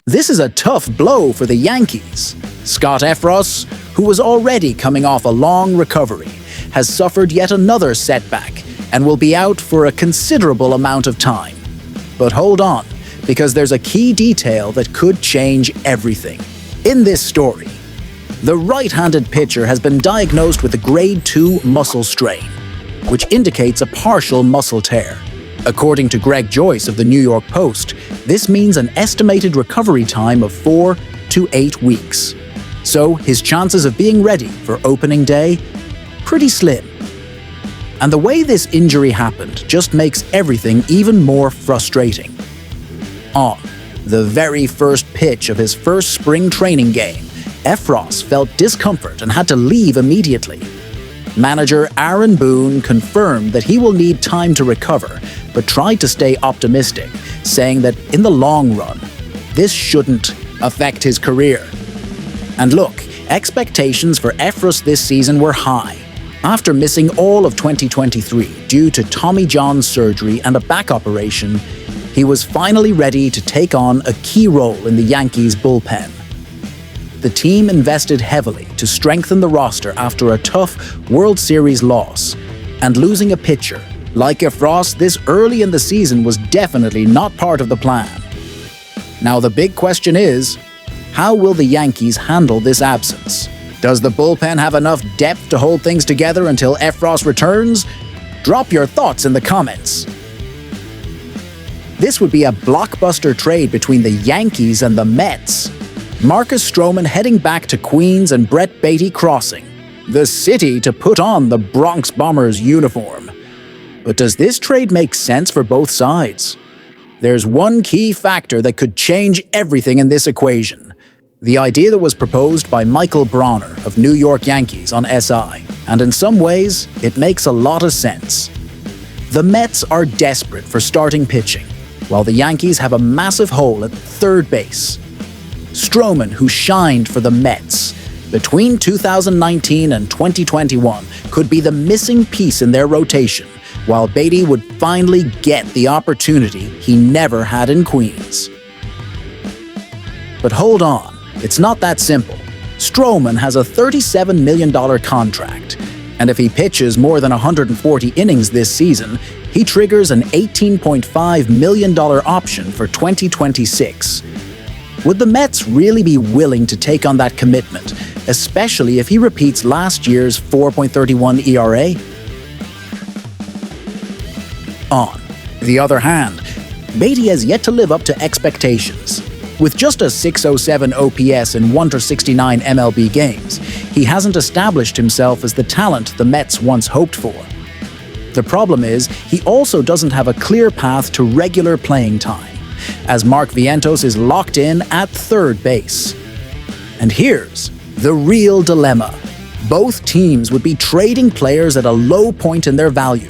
This is a tough blow for the Yankees. Scott Effross, who was already coming off a long recovery, has suffered yet another setback and will be out for a considerable amount of time. But hold on, because there's a key detail that could change everything. In this story, the right-handed pitcher has been diagnosed with a grade 2 muscle strain, which indicates a partial muscle tear. According to Greg Joyce of the New York Post, this means an estimated recovery time of 4 to 8 weeks. So his chances of being ready for opening day? Pretty slim. And the way this injury happened just makes everything even more frustrating. On the very first pitch of his first spring training game, Effross felt discomfort and had to leave immediately. Manager Aaron Boone confirmed that he will need time to recover, but tried to stay optimistic, saying that in the long run, this shouldn't affect his career. And look, expectations for Effross this season were high. After missing all of 2023 due to Tommy John surgery and a back operation, he was finally ready to take on a key role in the Yankees' bullpen. The team invested heavily to strengthen the roster after a tough World Series loss, and losing a pitcher like Effross this early in the season was definitely not part of the plan. Now the big question is, how will the Yankees handle this absence? Does the bullpen have enough depth to hold things together until Effross returns? Drop your thoughts in the comments. This would be a blockbuster trade between the Yankees and the Mets. Marcus Stroman heading back to Queens and Brett Baty crossing the city to put on the Bronx Bombers uniform. But does this trade make sense for both sides? There's one key factor that could change everything in this equation. The idea that was proposed by Michael Bronner of New York Yankees on SI, and in some ways, it makes a lot of sense. The Mets are desperate for starting pitching, while the Yankees have a massive hole at third base. Stroman, who shined for the Mets between 2019 and 2021, could be the missing piece in their rotation, while Baty would finally get the opportunity he never had in Queens. But hold on, it's not that simple. Stroman has a $37 million contract, and if he pitches more than 140 innings this season, he triggers an $18.5 million option for 2026. Would the Mets really be willing to take on that commitment, especially if he repeats last year's 4.31 ERA? On the other hand, Baty has yet to live up to expectations. With just a .607 OPS in 1/69 MLB games, he hasn't established himself as the talent the Mets once hoped for. The problem is, he also doesn't have a clear path to regular playing time, as Mark Vientos is locked in at third base. And here's the real dilemma. Both teams would be trading players at a low point in their value.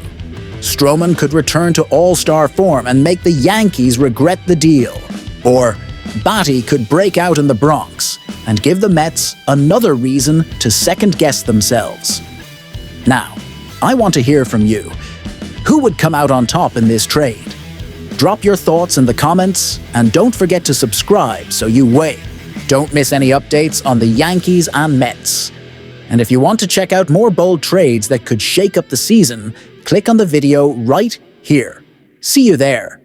Stroman could return to all-star form and make the Yankees regret the deal. Or Baty could break out in the Bronx and give the Mets another reason to second-guess themselves. Now, I want to hear from you. Who would come out on top in this trade? Drop your thoughts in the comments, and don't forget to subscribe so you don't miss any updates on the Yankees and Mets. And if you want to check out more bold trades that could shake up the season, click on the video right here. See you there.